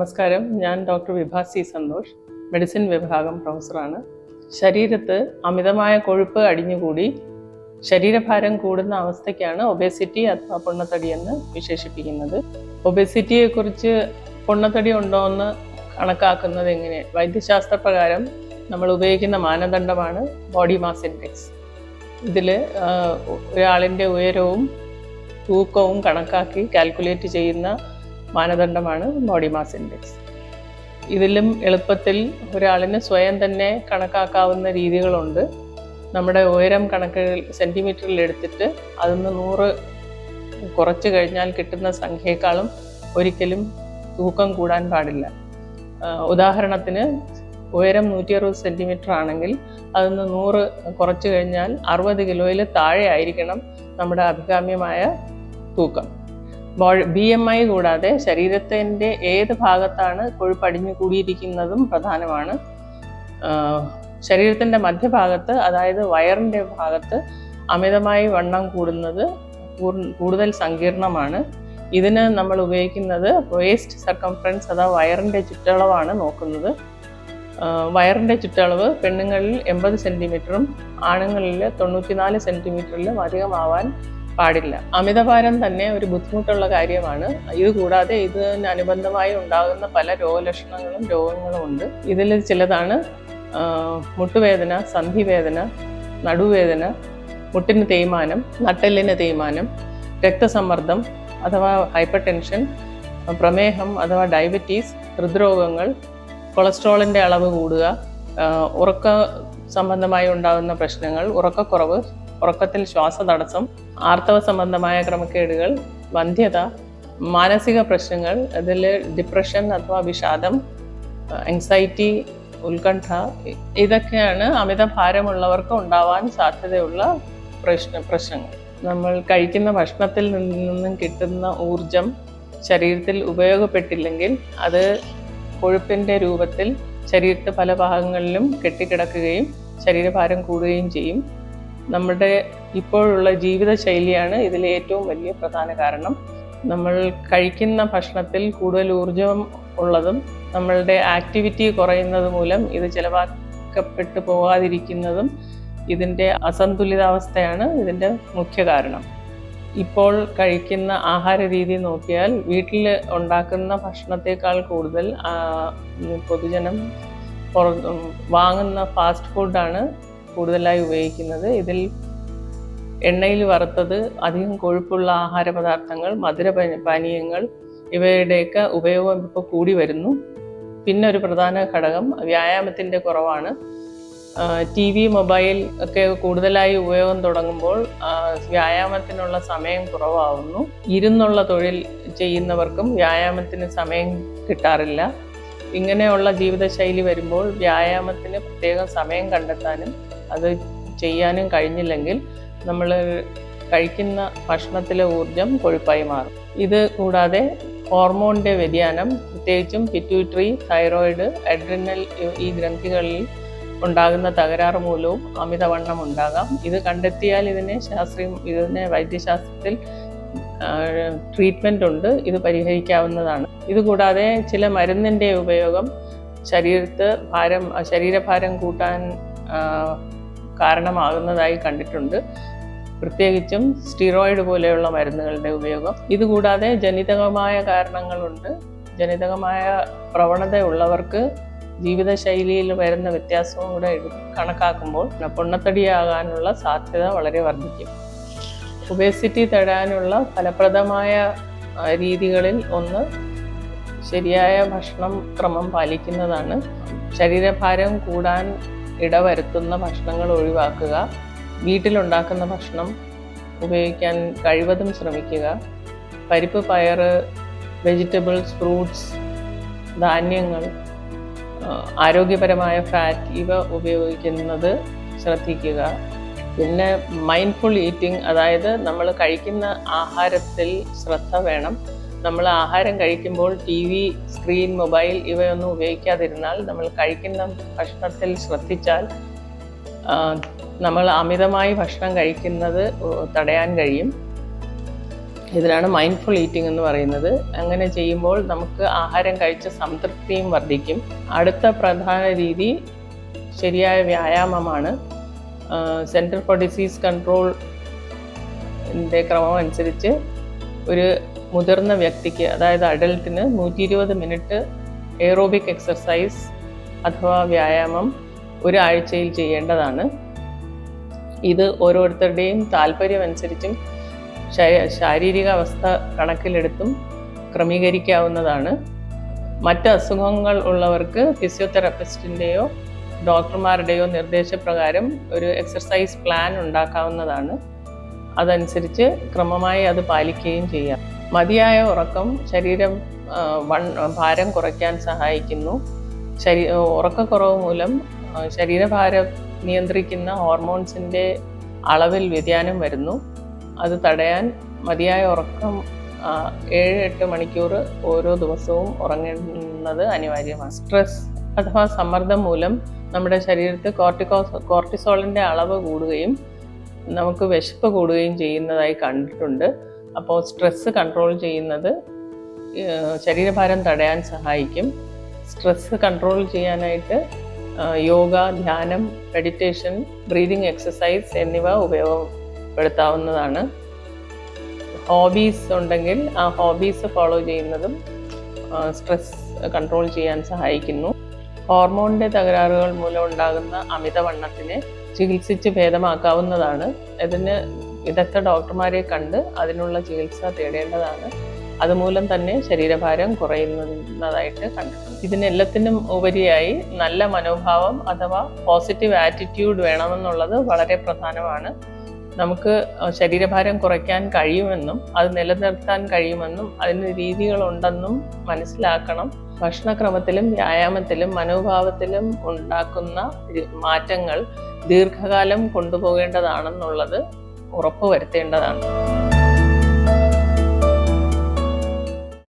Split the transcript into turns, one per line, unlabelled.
നമസ്കാരം, ഞാൻ ഡോക്ടർ വിഭ C Santhosh, medicine വിഭാഗം പ്രൊഫസറാണ്. ശരീരത്ത് അമിതമായ കൊഴുപ്പ് അടിഞ്ഞുകൂടി ശരീരഭാരം കൂടുന്ന അവസ്ഥയ്ക്കാണ് ഒബേസിറ്റി അഥവാ പൊണ്ണത്തടി എന്ന് വിശേഷിപ്പിക്കുന്നത്. ഒബേസിറ്റിയെക്കുറിച്ച് പൊണ്ണത്തടി ഉണ്ടോ എന്ന് കണക്കാക്കുന്നത് എങ്ങനെ? വൈദ്യശാസ്ത്ര പ്രകാരം നമ്മൾ ഉപയോഗിക്കുന്ന മാനദണ്ഡമാണ് ബോഡി മാസ് ഇൻഡെക്സ്. ഇതിൽ ഒരാളിൻ്റെ ഉയരവും തൂക്കവും കണക്കാക്കി കാൽക്കുലേറ്റ് ചെയ്യുന്ന മാനദണ്ഡമാണ് ബോഡി മാസ് ഇൻഡെക്സ്. ഇതിലും എളുപ്പത്തിൽ ഒരാളിന് സ്വയം തന്നെ കണക്കാക്കാവുന്ന രീതികളുണ്ട്. നമ്മുടെ ഉയരം കണക്ക് സെൻറ്റിമീറ്ററിൽ എടുത്തിട്ട് അതിന്ന് 100 കുറച്ച് കഴിഞ്ഞാൽ കിട്ടുന്ന സംഖ്യയേക്കാളും ഒരിക്കലും തൂക്കം കൂടാൻ പാടില്ല. ഉദാഹരണത്തിന് ഉയരം 160 സെൻറ്റിമീറ്റർ ആണെങ്കിൽ അതിന്ന് 100 കുറച്ച് കഴിഞ്ഞാൽ 60 കിലോയിൽ താഴെ ആയിരിക്കണം നമ്മുടെ അഭികാമ്യമായ തൂക്കം. BMI കൂടാതെ ശരീരത്തിൻ്റെ ഏത് ഭാഗത്താണ് കൊഴുപ്പടിഞ്ഞു കൂടിയിരിക്കുന്നതും പ്രധാനമാണ്. ശരീരത്തിൻ്റെ മധ്യഭാഗത്ത്, അതായത് വയറിൻ്റെ ഭാഗത്ത് അമിതമായി വണ്ണം കൂടുന്നത് കൂടുതൽ സങ്കീർണമാണ്. ഇതിന് നമ്മൾ ഉപയോഗിക്കുന്നത് വേസ്റ്റ് സർക്കംഫറൻസ് അഥവാ വയറിൻ്റെ ചുറ്റളവാണ് നോക്കുന്നത്. വയറിൻ്റെ ചുറ്റളവ് പെണ്ണുങ്ങളിൽ 80 സെൻറ്റിമീറ്ററും ആണുങ്ങളിൽ 94 സെൻറ്റിമീറ്ററിലും അധികമാവാൻ പാടില്ല. അമിതഭാരം തന്നെ ഒരു ബുദ്ധിമുട്ടുള്ള കാര്യമാണ്. ഇത് കൂടാതെ ഇതിനനുബന്ധമായി ഉണ്ടാകുന്ന പല രോഗങ്ങളും ഉണ്ട്. ഇതിൽ ചിലതാണ് മുട്ടുവേദന, സന്ധിവേദന, നടുവേദന, മുട്ടിന് തേയ്മാനം, നട്ടെല്ലിന് തേയ്മാനം, രക്തസമ്മർദ്ദം അഥവാ ഹൈപ്പർ ടെൻഷൻ, പ്രമേഹം അഥവാ ഡയബറ്റീസ്, ഹൃദ്രോഗങ്ങൾ, കൊളസ്ട്രോളിൻ്റെ അളവ് കൂടുക, ഉറക്ക സംബന്ധമായി ഉണ്ടാകുന്ന പ്രശ്നങ്ങൾ, ഉറക്കക്കുറവ്, ഉറക്കത്തിൽ ശ്വാസതടസ്സം, ആർത്തവ സംബന്ധമായ ക്രമക്കേടുകൾ, വന്ധ്യത, മാനസിക പ്രശ്നങ്ങൾ, അതിൽ ഡിപ്രഷൻ അഥവാ വിഷാദം, ആങ്സൈറ്റി, ഉത്കണ്ഠ, ഇതൊക്കെയാണ് അമിതഭാരമുള്ളവർക്ക് ഉണ്ടാവാൻ സാധ്യതയുള്ള പ്രശ്നങ്ങൾ. നമ്മൾ കഴിക്കുന്ന ഭക്ഷണത്തിൽ നിന്നും കിട്ടുന്ന ഊർജം ശരീരത്തിൽ ഉപയോഗപ്പെട്ടില്ലെങ്കിൽ അത് കൊഴുപ്പിൻ്റെ രൂപത്തിൽ ശരീരത്തെ പല ഭാഗങ്ങളിലും കെട്ടിക്കിടക്കുകയും ശരീരഭാരം കൂടുകയും ചെയ്യും. നമ്മുടെ ഇപ്പോഴുള്ള ജീവിതശൈലിയാണ് ഇതിലെ ഏറ്റവും വലിയ പ്രധാന കാരണം. നമ്മൾ കഴിക്കുന്ന ഭക്ഷണത്തിൽ കൂടുതൽ ഊർജം ഉള്ളതും നമ്മളുടെ ആക്ടിവിറ്റി കുറയുന്നത് മൂലം ഇത് ചിലവാക്കപ്പെട്ടു പോകാതിരിക്കുന്നതും ഇതിൻ്റെ അസന്തുലിതാവസ്ഥയാണ് ഇതിൻ്റെ മുഖ്യ കാരണം. ഇപ്പോൾ കഴിക്കുന്ന ആഹാര രീതി നോക്കിയാൽ വീട്ടിൽ ഉണ്ടാക്കുന്ന ഭക്ഷണത്തേക്കാൾ കൂടുതൽ പൊതുജനം വാങ്ങുന്ന ഫാസ്റ്റ് ഫുഡാണ് കൂടുതലായി ഉപയോഗിക്കുന്നത്. ഇതിൽ എണ്ണയിൽ വറുത്തത്, അധികം കൊഴുപ്പുള്ള ആഹാര പദാർത്ഥങ്ങൾ, മധുര പാനീയങ്ങൾ ഇവയുടെയൊക്കെ ഉപയോഗം ഇപ്പോൾ കൂടി വരുന്നു. പിന്നെ ഒരു പ്രധാന ഘടകം വ്യായാമത്തിൻ്റെ കുറവാണ്. TV, മൊബൈൽ ഒക്കെ കൂടുതലായി ഉപയോഗം തുടങ്ങുമ്പോൾ വ്യായാമത്തിനുള്ള സമയം കുറവാകുന്നു. ഇരുന്നുള്ള തൊഴിൽ ചെയ്യുന്നവർക്കും വ്യായാമത്തിന് സമയം കിട്ടാറില്ല. ഇങ്ങനെയുള്ള ജീവിതശൈലി വരുമ്പോൾ വ്യായാമത്തിന് പ്രത്യേകം സമയം കണ്ടെത്താനും അത് ചെയ്യാനും കഴിഞ്ഞില്ലെങ്കിൽ നമ്മൾ കഴിക്കുന്ന ഭക്ഷണത്തിലെ ഊർജം കൊഴുപ്പായി മാറും. ഇത് കൂടാതെ ഹോർമോണിൻ്റെ വ്യതിയാനം, പ്രത്യേകിച്ചും പിറ്റ്യൂട്ടറി, തൈറോയിഡ്, അഡ്രിനൽ ഈ ഗ്രന്ഥികളിൽ ഉണ്ടാകുന്ന തകരാറ് മൂലവും അമിതവണ്ണം ഉണ്ടാകാം. ഇത് കണ്ടെത്തിയാൽ ഇതിനെ വൈദ്യശാസ്ത്രത്തിൽ ട്രീറ്റ്മെൻ്റ് ഉണ്ട്. ഇത് പരിഹരിക്കാവുന്നതാണ്. ഇതുകൂടാതെ ചില മരുന്നിൻ്റെ ഉപയോഗം ശരീരഭാരം കൂട്ടാൻ കാരണമാകുന്നതായി കണ്ടിട്ടുണ്ട്. പ്രത്യേകിച്ചും സ്റ്റിറോയിഡ് പോലെയുള്ള മരുന്നുകളുടെ ഉപയോഗം. ഇതുകൂടാതെ ജനിതകമായ കാരണങ്ങളുണ്ട്. ജനിതകമായ പ്രവണത ഉള്ളവർക്ക് ജീവിതശൈലിയിൽ വരുന്ന വ്യത്യാസവും കൂടെ കണക്കാക്കുമ്പോൾ പൊണ്ണത്തടിയാകാനുള്ള സാധ്യത വളരെ വർദ്ധിക്കും. ഒബേസിറ്റി തടയാനുള്ള ഫലപ്രദമായ രീതികളിൽ ഒന്ന് ശരിയായ ഭക്ഷണം ക്രമം പാലിക്കുന്നതാണ്. ശരീരഭാരം കൂടാൻ ഇടവരുത്തുന്ന ഭക്ഷണങ്ങൾ ഒഴിവാക്കുക. വീട്ടിലുണ്ടാക്കുന്ന ഭക്ഷണം ഉപയോഗിക്കാൻ കഴിവതും ശ്രമിക്കുക. പരിപ്പ്, പയറ്, വെജിറ്റബിൾസ്, ഫ്രൂട്ട്സ്, ധാന്യങ്ങൾ, ആരോഗ്യപരമായ ഫാറ്റ് ഇവ ഉപയോഗിക്കുന്നത് ശ്രദ്ധിക്കുക. പിന്നെ മൈൻഡ്ഫുൾ ഈറ്റിംഗ്, അതായത് നമ്മൾ കഴിക്കുന്ന ആഹാരത്തിൽ ശ്രദ്ധ വേണം. നമ്മൾ ആഹാരം കഴിക്കുമ്പോൾ TV, സ്ക്രീൻ, മൊബൈൽ ഇവയൊന്നും ഉപയോഗിക്കാതിരുന്നാൽ, നമ്മൾ കഴിക്കുന്ന ഭക്ഷണത്തിൽ ശ്രദ്ധിച്ചാൽ നമ്മൾ അമിതമായി ഭക്ഷണം കഴിക്കുന്നത് തടയാൻ കഴിയും. ഇതിനാണ് മൈൻഡ്ഫുൾ ഈറ്റിംഗ് എന്ന് പറയുന്നത്. അങ്ങനെ ചെയ്യുമ്പോൾ നമുക്ക് ആഹാരം കഴിച്ച സംതൃപ്തിയും വർദ്ധിക്കും. അടുത്ത പ്രധാന രീതി ശരിയായ വ്യായാമമാണ്. സെൻറ്റർ ഫോർ ഡിസീസ് കൺട്രോളിൻ്റെ ക്രമം അനുസരിച്ച് ഒരു മുതിർന്ന വ്യക്തിക്ക്, അതായത് അഡൽട്ടിന് 120 മിനിറ്റ് എയറോബിക് എക്സർസൈസ് അഥവാ വ്യായാമം ഒരാഴ്ചയിൽ ചെയ്യേണ്ടതാണ്. ഇത് ഓരോരുത്തരുടെയും താല്പര്യമനുസരിച്ചും ശാരീരിക അവസ്ഥ കണക്കിലെടുത്തും ക്രമീകരിക്കാവുന്നതാണ്. മറ്റ് അസുഖങ്ങൾ ഉള്ളവർക്ക് ഫിസിയോതെറാപ്പിസ്റ്റിൻ്റെയോ ഡോക്ടർമാരുടെയോ നിർദ്ദേശപ്രകാരം ഒരു എക്സർസൈസ് പ്ലാൻ ഉണ്ടാക്കാവുന്നതാണ്. അതനുസരിച്ച് ക്രമമായി അത് പാലിക്കുകയും ചെയ്യാം. മതിയായ ഉറക്കം ഭാരം കുറയ്ക്കാൻ സഹായിക്കുന്നു. ഉറക്കക്കുറവ് മൂലം ശരീരഭാരം നിയന്ത്രിക്കുന്ന ഹോർമോൺസിൻ്റെ അളവിൽ വ്യതിയാനം വരുന്നു. അത് തടയാൻ മതിയായ ഉറക്കം 7-8 മണിക്കൂർ ഓരോ ദിവസവും ഉറങ്ങുന്നത് അനിവാര്യമാണ്. സ്ട്രെസ് അഥവാ സമ്മർദ്ദം മൂലം നമ്മുടെ ശരീരത്തിൽ കോർട്ടിസോളിൻ്റെ അളവ് കൂടുകയും നമുക്ക് വിശപ്പ് കൂടുകയും ചെയ്യുന്നതായി കണ്ടിട്ടുണ്ട്. അപ്പോൾ സ്ട്രെസ്സ് കൺട്രോൾ ചെയ്യുന്നത് ശരീരഭാരം തടയാൻ സഹായിക്കും. സ്ട്രെസ്സ് കൺട്രോൾ ചെയ്യാനായിട്ട് യോഗ, ധ്യാനം, മെഡിറ്റേഷൻ, ബ്രീതിങ് എക്സസൈസ് എന്നിവ ഉപയോഗപ്പെടുത്താവുന്നതാണ്. ഹോബീസ് ഉണ്ടെങ്കിൽ ആ ഹോബീസ് ഫോളോ ചെയ്യുന്നതും സ്ട്രെസ് കൺട്രോൾ ചെയ്യാൻ സഹായിക്കുന്നു. ഹോർമോണിൻ്റെ തകരാറുകൾ മൂലം ഉണ്ടാകുന്ന അമിതവണ്ണത്തിനെ ചികിത്സിച്ച് ഭേദമാക്കാവുന്നതാണ്. ഇതിന് വിദഗ്ധ ഡോക്ടർമാരെ കണ്ട് അതിനുള്ള ചികിത്സ തേടേണ്ടതാണ്. അതുമൂലം തന്നെ ശരീരഭാരം കുറയുന്നതായിട്ട് കണ്ടിട്ടുണ്ട്. ഇതിനെല്ലാത്തിനും ഉപരിയായി നല്ല മനോഭാവം അഥവാ പോസിറ്റീവ് ആറ്റിറ്റ്യൂഡ് വേണമെന്നുള്ളത് വളരെ പ്രധാനമാണ്. നമുക്ക് ശരീരഭാരം കുറയ്ക്കാൻ കഴിയുമെന്നും അത് നിലനിർത്താൻ കഴിയുമെന്നും അതിന് രീതികളുണ്ടെന്നും മനസ്സിലാക്കണം. ഭക്ഷണക്രമത്തിലും വ്യായാമത്തിലും മനോഭാവത്തിലും ഉണ്ടാക്കുന്ന മാറ്റങ്ങൾ ദീർഘകാലം കൊണ്ടുപോകേണ്ടതാണെന്നുള്ളത് ഉറപ്പുവരുത്തേണ്ടതാണ്.